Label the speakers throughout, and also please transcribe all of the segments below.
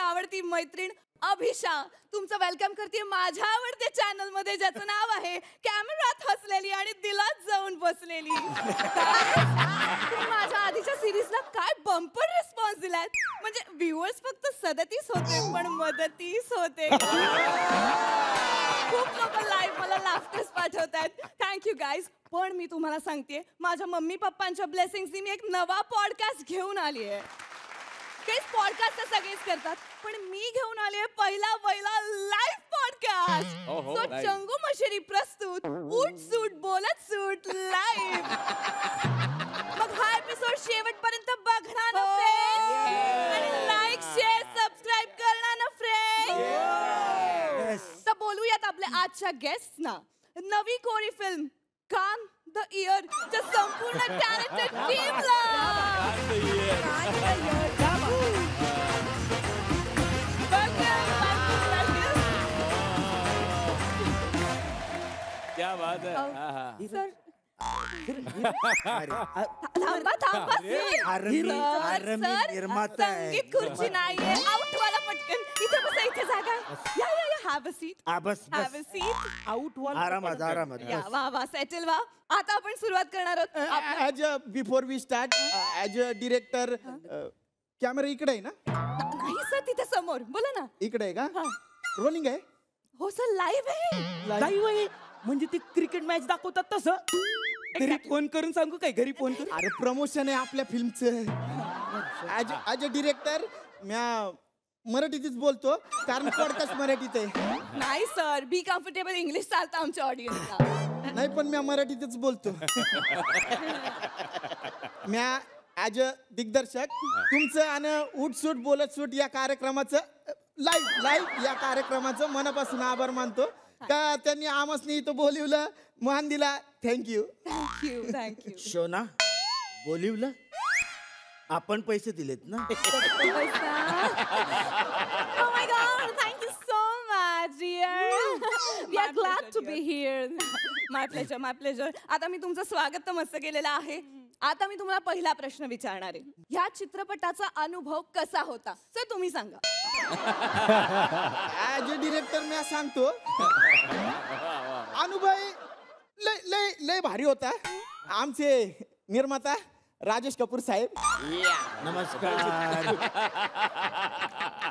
Speaker 1: आवडती मैत्रीण अभिषा तुमचं वेलकम करते माझ्या आवडत्या चॅनल मध्ये, ज्याचं नाव आहे कॅमेरात हसलेली आणि दिलात जाऊन बसलेली. माझ्या आधीच्या सिरीजला काय बंपर रिस्पॉन्स दिलाय. म्हणजे व्ह्युअर्स फक्त 37 होते पण मदतीस होते. खूप लोक लाईव्ह मला लाफ्टर्स पाठवतात. Thank you guys. पण मी तुम्हाला सांगते, माझ्या मम्मी पप्पांच्या ब्लेसिंग्सनी मी एक नवा पॉडकास्ट घेऊन आली आहे. तेच पॉडकास्ट सगळेच करतात, पण मी घेऊन आले पहिला लाईव्ह पॉडकास्ट. सो चंगू मशेरी प्रस्तुत उठ सूट बोलत सूट लाईव्ह. मग हा एपिसोड शेवटपर्यंत बघणार ना फ्रेंड्स, आणि लाईक शेअर सबस्क्राईब करणार ना फ्रेंड्स. तर बोलूयात आपल्या आजच्या गेस्टना. नवी कोरी फिल्म कान द इयर च्या संपूर्ण टॅलेंटेड टीमला.
Speaker 2: क्या बात है.
Speaker 1: सर थांबा संगीत खुर्ची नाहीये. आउट वाला पटकन इथे बसा, इथे जागा आहे. या have a seat. Have a seat.
Speaker 3: Out वाला आरामात
Speaker 1: या वा सेटल व्हा. आता आपण सुरुवात करणार आहोत.
Speaker 3: As a before we start as a director camera इकडे आहे ना?
Speaker 1: नाही सर, तिथे समोर. बोला ना.
Speaker 3: इकडे आहे का? रोलिंग आहे?
Speaker 1: हो सर, लाईव्ह आहे.
Speaker 4: लाईव्ह आहे म्हणजे ती क्रिकेट मॅच दाखवतात तसं. घरी फोन करून सांगू काय? घरी फोन करून.
Speaker 3: अरे प्रमोशन आहे आपल्या फिल्मचं. ॲज अ डिरेक्टर म्या मराठीतच बोलतो, कारण पॉडकास्ट मराठीत आहे.
Speaker 1: नाही सर, बी कम्फर्टेबल. इंग्लिश चालतं आमच्या ऑडियन्सला.
Speaker 3: नाही पण म्या मराठीतच बोलतो. म्या ॲज अ दिग्दर्शक तुमचं आणि उठ सूट बोलत सूट या कार्यक्रमाचं लाईव्ह या कार्यक्रमाचं मनापासून आभार मानतो. का त्यांनी आमसनी इथं बोलिवलं, मान दिला. थँक्यू.
Speaker 5: शोना, बोलिवलं आपण पैसे दिलेत ना?
Speaker 1: Oh my God, thank you so much, dear. We are glad to be here. My pleasure. आता मी तुमचं स्वागत तर मस्त केलेलं आहे. आता मी तुम्हाला पहिला प्रश्न विचारणार आहे. ह्या चित्रपटाचा अनुभव कसा होता सर, तुम्ही सांगा.
Speaker 3: ॲज अ डिरेक्टर मी सांगतो, अनुभव लय लय लय भारी होता. आमचे निर्माता राजेश कपूर साहेब,
Speaker 5: नमस्कार.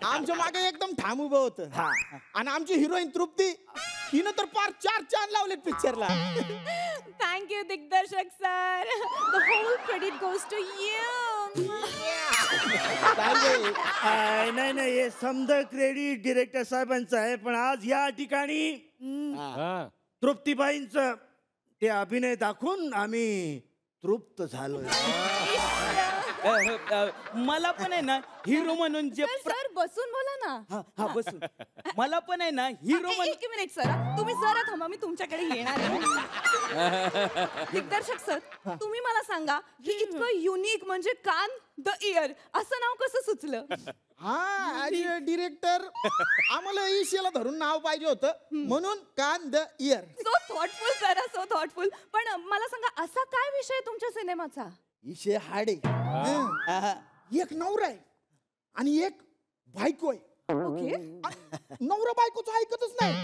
Speaker 3: आमच्या मागे एकदम ठाम उभं होतं. आणि आमची हिरोईन तृप्ती, हिनं तर पार 4 चांद लावलेत पिक्चरला.
Speaker 1: थँक्यू दिग्दर्शक sir. The whole credit goes to you.
Speaker 5: नाही हे समद क्रेडिट डिरेक्टर साहेबांचं आहे. पण आज या ठिकाणी तृप्तीबाईंचं ते अभिनय दाखवून आम्ही तृप्त झालोय.
Speaker 4: मला पण आहे ना हिरो म्हणून जे
Speaker 1: सर बसून बोला ना.
Speaker 4: हा बसून. मला पण आहे ना हिरो म्हणून.
Speaker 1: एक मिनिट सर, तुम्ही जरा थांबा, मी तुमच्याकडे येणार आहे. दिग्दर्शक सर, तुम्ही मला सांगा की इतकं युनिक म्हणजे कान द इयर असं नाव कसं सुचलं?
Speaker 3: ॲज अ डिरेक्टर आम्हाला ईशेला धरून नाव पाहिजे होतं, म्हणून कान the year.
Speaker 1: So thoughtful sir, so thoughtful. पण मला सांगा, असा काय विषय तुमच्या सिनेमाचा?
Speaker 3: ईशे हाडे एक नवरा आहे आणि एक बायको आहे.
Speaker 1: ओके.
Speaker 3: नवरा बायकोचं ऐकतच नाही.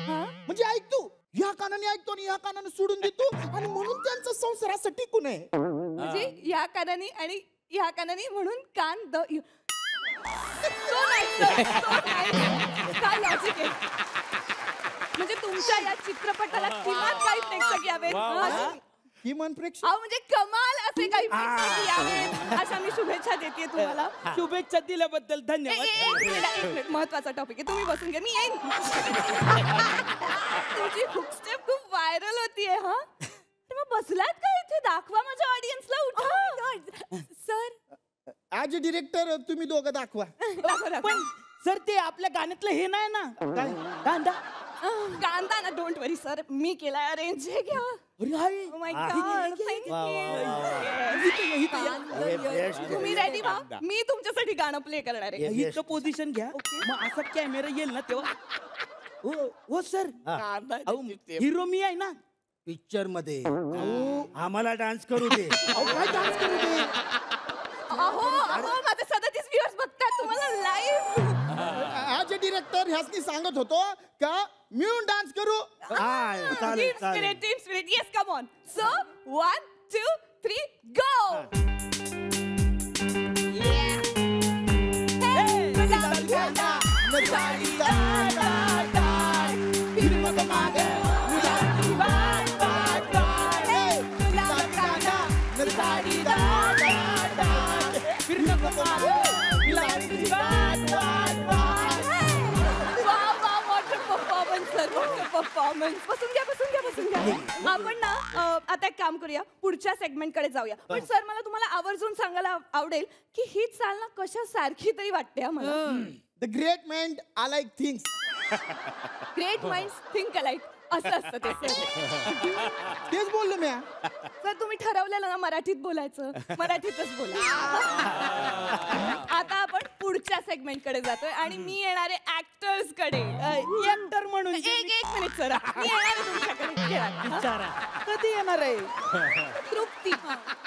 Speaker 3: म्हणजे ऐकतो, ह्या कानाने ऐकतो आणि ह्या कानाने सोडून देतो, आणि म्हणून त्यांचा संसार असं टिकून आहे.
Speaker 1: म्हणजे या कानाने आणि या कानाने, म्हणून कान द इयर. काय लॉजिक आहे? म्हणजे तुमच्या या चित्रपटाला किमान काही प्रेक्षक यावेत.
Speaker 3: किमान प्रेक्षक
Speaker 1: म्हणजे कमाल असे काही प्रेक्षक यावेत अशा मी शुभेच्छा देते तुम्हाला.
Speaker 4: शुभेच्छा दिल्याबद्दल धन्यवाद.
Speaker 1: एक मिनिट, महत्वाचा टॉपिक आहे, तुम्ही बसून घ्या, मी येईन. तुझी हुक स्टेप खूप व्हायरल होतीये. हा मग बसलात का इथे? दाखवा माझ्या ऑडियन्सला. उठा सर.
Speaker 3: ॲज अ डिरेक्टर तुम्ही दोघं दाखवा.
Speaker 4: पण सर ते आपल्या गाण्यातलं हे नाही ना, कांदा.
Speaker 1: कांदा ना, डोंट वरी सर, मी केलाय अरेंज. हे घ्या.
Speaker 4: Oh
Speaker 1: my God, thank you. तुम्ही रेडी व्हा, मी तुमच्यासाठी गाणं प्ले करणार आहे.
Speaker 4: इथं पोझिशन घ्या. मग असा कॅमेरा येईल ना तेव्हा. हो सर, हिरो मी आहे ना
Speaker 5: पिक्चर मध्ये. आम्हाला डान्स करू दे.
Speaker 3: काय डान्स करू दे?
Speaker 1: अहो माझे 37 व्ह्यूअर्स बघतात तुम्हाला लाईव्ह.
Speaker 3: डिरेक्टर ह्यासनी सांगत होतो का मिळून डान्स करू.
Speaker 5: हा चालेल
Speaker 1: टीम
Speaker 5: चालेल.
Speaker 1: Spirit team spirit yes come on. So 1 2 3 go. Performance. बसून घ्या. आपण ना आता एक काम करूया, पुढच्या सेगमेंट कडे जाऊया. पण सर मला तुम्हाला आवर्जून सांगायला आवडेल की ही चाल ना कशा सारखी तरी वाटते मला.
Speaker 3: The great mind alike things.
Speaker 1: Great minds think alike असं असतं ते सर.
Speaker 3: तेच बोललो मी.
Speaker 1: सर तुम्ही ठरवलेलं ना मराठीत बोलायचं, मराठीतच बोला. आता आपण पुढच्या सेगमेंट कडे जातोय आणि मी येणारे ऍक्टर्स कडे.
Speaker 4: ऍक्टर म्हणून
Speaker 1: एक मिनिट सर, मी येणार आहे तुमच्याकडे.
Speaker 4: विचारा कधी येणार आहे.
Speaker 1: तृप्ती,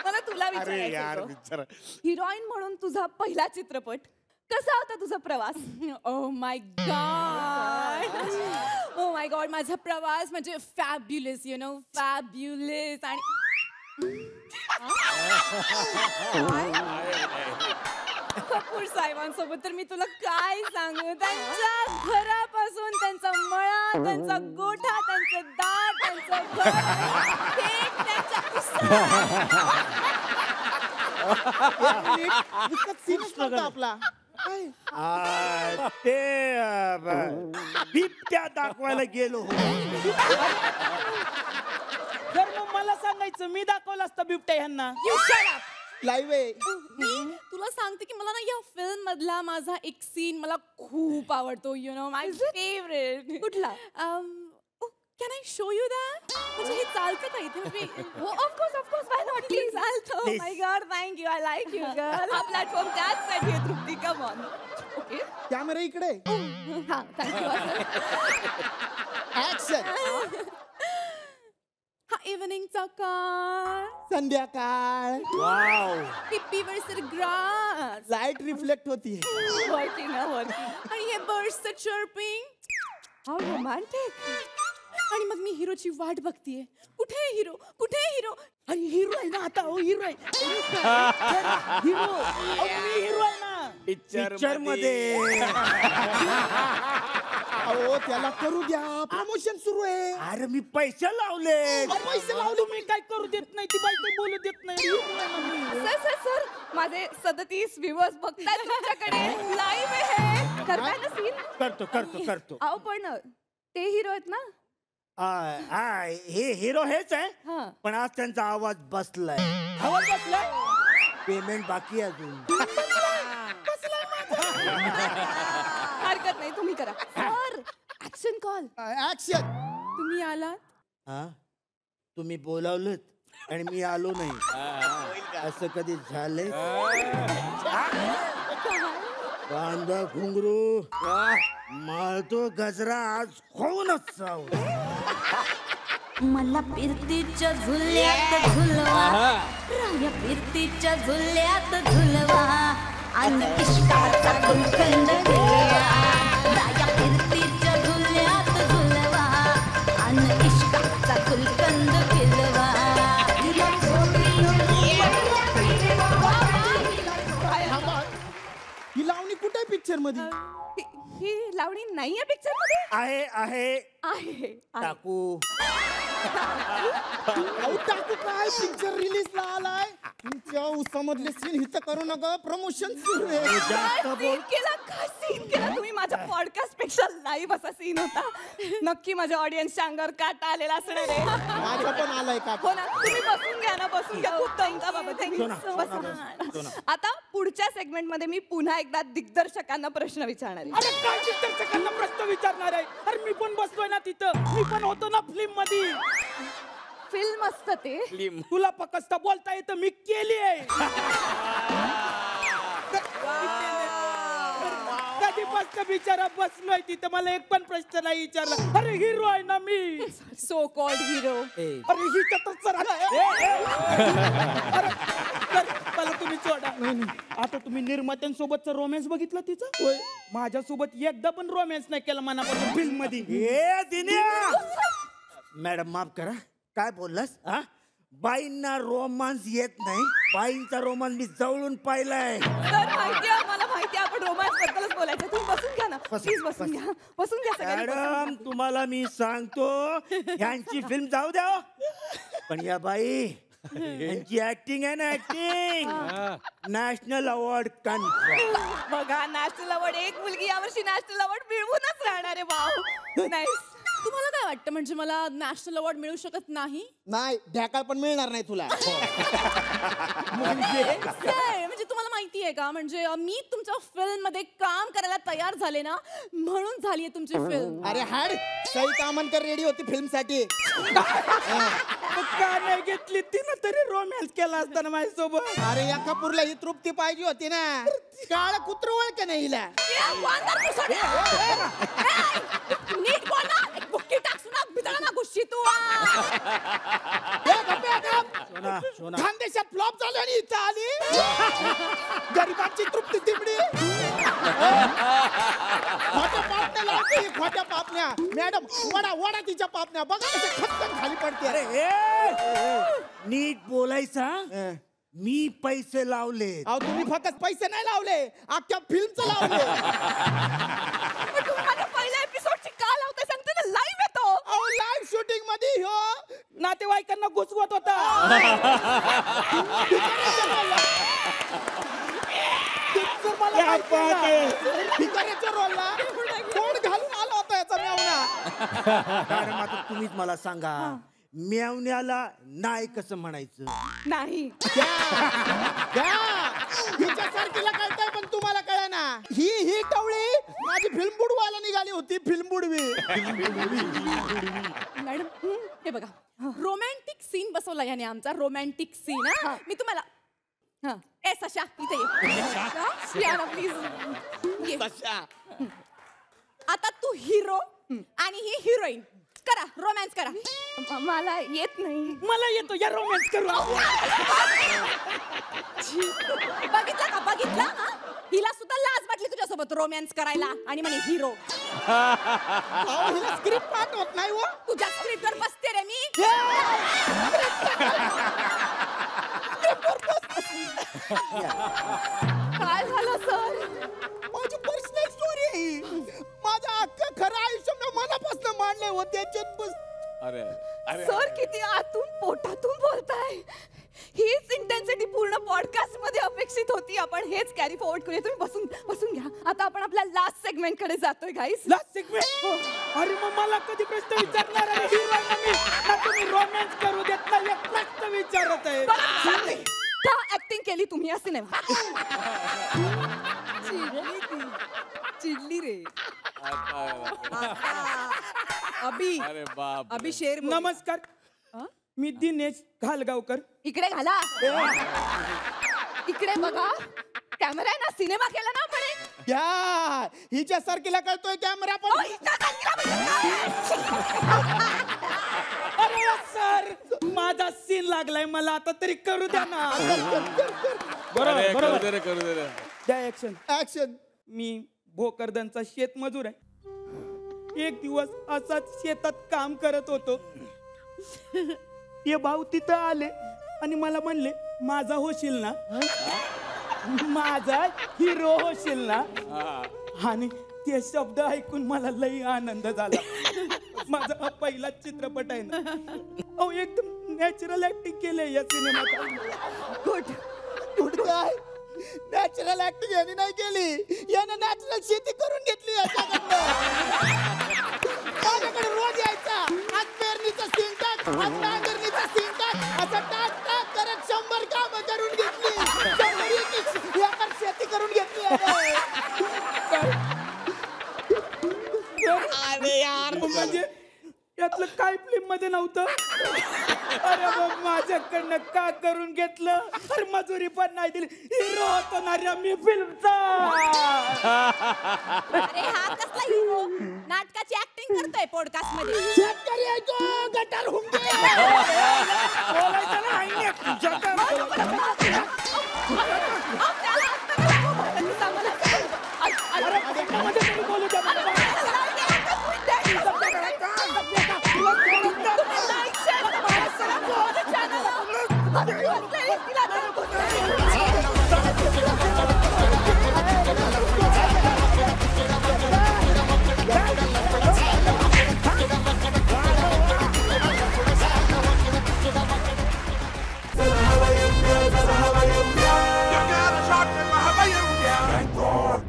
Speaker 1: मला तुला विचारायचं, हिरोईन म्हणून तुझा पहिला चित्रपट कसा होता तुझा प्रवास?
Speaker 6: ओ माय गॉड माझा प्रवास म्हणजे फॅब्युलस यु नो फॅब्युलस. आणि कपूर साहेबांसोबत तर मी तुला काय सांगू. त्यांच्या घरापासून त्यांचा मळा, त्यांचा गोठा, त्यांचं दार, त्यांचं घर, थेट त्यांच्या
Speaker 3: आपला
Speaker 5: ते बिबट्या दाखवायला गेलो
Speaker 4: जर मग मला सांगायचं मी दाखवलं असतं बिबट्या ह्यांना.
Speaker 3: लाईव्ह आहे.
Speaker 6: मी तुला सांगते की मला ना या फिल्म मधला माझा एक सीन मला खूप आवडतो. You know my favourite.
Speaker 1: कुठला?
Speaker 6: Can I show you that? म्हणजे हे चालतं का इथे? म्हणजे
Speaker 1: हो ऑफकोर्स व्हाय नॉट. प्लीज चालतो.
Speaker 6: Oh my God, thank you. I like you, girl.
Speaker 1: हा प्लॅटफॉर्म त्याचसाठी आहे Trupti. Come on. Okay
Speaker 3: camera इकडे.
Speaker 1: हा थँक्यू.
Speaker 3: ऍक्शन.
Speaker 6: हा इव्हनिंगचा काळ,
Speaker 3: संध्याकाळ.
Speaker 5: वाव.
Speaker 6: पिप्पीवरचं ग्रास
Speaker 3: लाईट रिफ्लेक्ट होती.
Speaker 1: वर्किंग
Speaker 6: आणि हे बर्ड्सचं चर्पिंग.
Speaker 1: How romantic.
Speaker 6: आणि मग मी हिरोची वाट बघतीये. कुठे हिरो, कुठे हिरो?
Speaker 4: आणि हिरो आहे ना आता. हिरो आहे. हिरो मी हिरो आहे ना
Speaker 5: पिक्चर मध्ये.
Speaker 3: अहो त्याला करू द्या, प्रमोशन सुरू आहे.
Speaker 5: अरे मी पैसे लावले.
Speaker 3: पैसे लावले.
Speaker 4: तुम्ही काय करू देत नाही, ती बाई काही बोलू देत नाही.
Speaker 1: सर माझे 37 व्ह्यूअर्स बघताय तुमच्याकडे. लाईव्ह आहे. करताय ना सीन?
Speaker 5: करतो.
Speaker 1: अहो पण ते हिरो आहेत ना.
Speaker 5: हे हिरो हेच आहे,
Speaker 1: हा.
Speaker 5: पण आज त्यांचा आवाज बसलाय.
Speaker 4: आवाज बसलाय.
Speaker 5: पेमेंट बाकी आहे अजून.
Speaker 1: हरकत नाही, तुम्ही करा. Sir action call.
Speaker 3: ऍक्शन.
Speaker 6: तुम्ही आलात.
Speaker 5: हा तुम्ही बोलावलं आणि मी आलो नाही असं कधी झालंय? कांदा घुंगरू माळतो गजरा आज होऊनच जाऊ.
Speaker 7: मला फिरतीच्या झुल्यात झुलवा, राया फिरतीच्या झुल्यात झुलवा, आणि इश्काचा गुलकंद गिलवा. राया फिरतीच्या झुल्यात झुलवा, आणि इश्काचा गुलकंद गिलवा.
Speaker 3: ही लावणी कुठे पिक्चर मध्ये?
Speaker 1: ही लावणी नाहीये पिक्चर मध्ये.
Speaker 5: आहे
Speaker 1: आहे.
Speaker 5: टाकू.
Speaker 3: टाकू काय? पिक्चर रिलीज ला आलाय. तुमच्या उसामधले सीन हित करू नका, प्रमोशन सुरू आहे.
Speaker 1: काय सीन केला तुम्ही? माझ्या पॉडकास्ट पेक्षा लाईव्ह असा सीन होता. नक्की माझ्या ऑडियन्सच्या अंगावर काटा आलेला असणार आहे.
Speaker 3: माझा पण आलाय का?
Speaker 1: हो ना. तुम्ही बसून घ्या ना, बसून घ्या. खूप दमता बाबा. थँक्यू. आता पुढच्या सेगमेंट मध्ये मी पुन्हा एकदा दिग्दर्शकांना प्रश्न विचारणार आहे.
Speaker 4: अरे काय दिग्दर्शकांना प्रश्न विचारणार आहे? अरे मी पण बसलोय ना तिथं. मी पण होतो ना फिल्म मध्ये.
Speaker 1: फिल्म असतं ते.
Speaker 4: तुला फक्त बोलता येतं. मी केली आहे. कधीपासून बिचारा बसलोय तिथं. मला एक पण प्रश्न नाही विचारला. अरे हिरो आहे ना मी.
Speaker 6: So called hero.
Speaker 4: अरे ही तर सर. अरे मला तुम्ही सोडा. आता आता तुम्ही निर्मात्यांसोबतचा रोमॅन्स बघितला तिचा? माझ्यासोबत एकदा पण रोमॅन्स नाही केला मनापासून फिल्म मध्ये.
Speaker 5: ए दिन्या, मॅडम माफ करा, काय बोललास? हा, बाईंना रोमांस येत नाही. बाईंचा रोमांस मी जवळून पाहिलाय.
Speaker 1: सर माहिती आहे, मला माहिती आहे, आपण रोमॅन्स बद्दलच बोलायचं. तुम्ही बसून घ्या ना, प्लीज बसून घ्या, बसून घ्या सगळ्यांनी, बसून
Speaker 5: मॅडम
Speaker 1: घ्या.
Speaker 5: तुम्हाला मी सांगतो, यांची फिल्म जाऊ द्या, पण या बाई यांची ऍक्टिंग आहे ना, ऍक्टिंग नॅशनल अवॉर्ड कन्फर्म.
Speaker 1: बघा, नॅशनल अवॉर्ड, एक मुलगी यावर्षी नॅशनल अवॉर्ड मिळवूनच राहणार आहे. Wow, nice.
Speaker 6: तुम्हाला काय वाटतं, म्हणजे मला नॅशनल अवॉर्ड मिळू शकत नाही?
Speaker 3: नाही, ढेकाळ पण मिळणार नाही तुला.
Speaker 6: म्हणजे तुम्हाला माहिती आहे का, म्हणजे मी तुमच्या फिल्म मध्ये काम करायला तयार झाले ना, म्हणून झालीये तुमची फिल्म.
Speaker 3: अरे हाड, सई तामनकर रेडी होती फिल्म साठी.
Speaker 4: का नाही घेतली तिनं तरी रोमॅन्स केला असताना माझ्यासोबत?
Speaker 3: अरे या कपूरला ही तृप्ती पाहिजे होती ना. काळ कुत्र ओळख नाही हिला.
Speaker 6: नीट बोल ना, एक बुक्की टाकू ना, बिचारा ना गुस्शी तू.
Speaker 3: खानदेशात फ्लॉप झालं आणि इथं आली. गरिबांची तृप्ती तिबडी. खोट्या पापण्या लावते ही, खोट्या पापण्या. मॅडम वडा वडा तिच्या पापण्या बघा कसे खतखत खाली पडते.
Speaker 5: अरे नीट बोलायचा. मी पैसे लावले.
Speaker 3: अहो तुम्ही फक्त पैसे नाही लावले, अख्ख्या फिल्मचं लावले.
Speaker 1: तुम्ही माझ्या पहिल्या एपिसोडची का लावताय सांगते ना, लाईव्ह येतो.
Speaker 3: अहो लाईव्ह शूटिंग मध्ये ह्यो
Speaker 4: नातेवाईकांना घुसवत होता.
Speaker 3: भिकाऱ्याच्या रोलला कोण घालून आला होता याचा मेवना.
Speaker 5: मॅडम आता तुम्हीच मला सांगा, मेवण्याला नाही कसं म्हणायचं?
Speaker 1: नाही.
Speaker 3: हिच्यासारखीला कळतंय पण तुम्हाला कळ ना. ही टवळी माझी फिल्म बुडवायला निघाली होती. फिल्म बुडवी.
Speaker 6: मॅडम हे बघा, रोमॅन्टिक सीन बसवला याने आमचा, रोमॅन्टिक सीन. मी तुम्हाला ए सशा इथे ये ना प्लीज. आता तू हिरो आणि ही हिरोईन करा, रोमॅन्स करा.
Speaker 1: मला येत नाही.
Speaker 4: मला येतो, या रोमॅन्स करू.
Speaker 6: बघितला का, बघितला? हिला सुद्धा लाज वाटली तुझ्यासोबत रोमॅन्स करायला, आणि म्हणे हिरो.
Speaker 3: हिला स्क्रिप्ट पाठवत नाही हो.
Speaker 6: तुझ्या स्क्रिप्टवर बसते रे मी.
Speaker 1: काय झालं सर?
Speaker 3: माझी पर्सनल स्टोरी आहे ही. माझ्या अख्खं खरं आयुष्य मी मनापासून मांडलंय हो त्याच्यात बस.
Speaker 2: अरे अरे
Speaker 1: सर किती आतून पोटातून बोलताय. हीच इंटेन्सिटी पूर्ण पॉडकास्ट मध्ये अपेक्षित होती. आपण हेच कॅरी फॉरवर्ड करूया. तुम्ही बसून घ्या. आता आपण आपल्या लास्ट सेगमेंट कडे जातोय गाईस.
Speaker 4: Last segment? अरे मग मला कधी प्रश्न विचारणार आहे? तुम्ही रोमॅन्स करू देत नाही, एक प्रश्न विचारत आहे.
Speaker 1: का ऍक्टिंग केली तुम्ही असे नाही. चिडली रे.
Speaker 2: अरे बाप
Speaker 1: अभि शेर.
Speaker 4: नमस्कार, मी दिनेश घालगावकर.
Speaker 1: इकडे घाला. इकडे बघा, कॅमेरा आहे ना, सिनेमा केला ना आपण.
Speaker 3: या हिच्या सारखीला कळतोय कॅमेरा पण.
Speaker 4: अरे सर, माझा सीन लागलाय, मला आता तरी करू द्या ना.
Speaker 2: करू दे रे.
Speaker 4: द्या ऍक्शन.
Speaker 3: ऍक्शन.
Speaker 4: मी भोकरदनचा शेतमजूर आहे. एक दिवस असाच शेतात काम करत होतो. हे भाऊ तिथं आले आणि मला म्हणले, माझा होशील ना, माझा हिरो होशील ना. आणि ते शब्द ऐकून मला लई आनंद झाला. माझा हा पहिला चित्रपट आहे ना. अहो एकदम नॅचरल ऍक्टिंग केलंय या सिनेमात.
Speaker 3: गुड काय नॅचरल ऍक्टिंग याने नाही केली, याने नॅचरल शेती करून घेतली याच्याकडनं. माझ्याकडे रोज यायचा. आज पेरणीचा सीन टाक, आज नांगरणीचा सीन टाक, असं टाक टाक करत 100 कामं करून घेतली. 100 एकर शेती करून घेतली.
Speaker 4: अरे यार, म्हणजे यातलं काय फिल्म मध्ये नव्हतं. अरे मग माझ्याकडनं का करून घेतलं? अरे मजुरी पण नाही दिली. हिरो होतो ना रे मी फिल्मचा.
Speaker 6: अरे हा कसला हिरो, नाटकाची ऍक्टिंग करतोय पॉडकास्ट मध्ये.
Speaker 3: शेतकरी आहे तो, गटार हुंडे.
Speaker 4: बोलायचं नाही.
Speaker 5: तुझ्या
Speaker 1: Like, share, subscribe, follow the channel.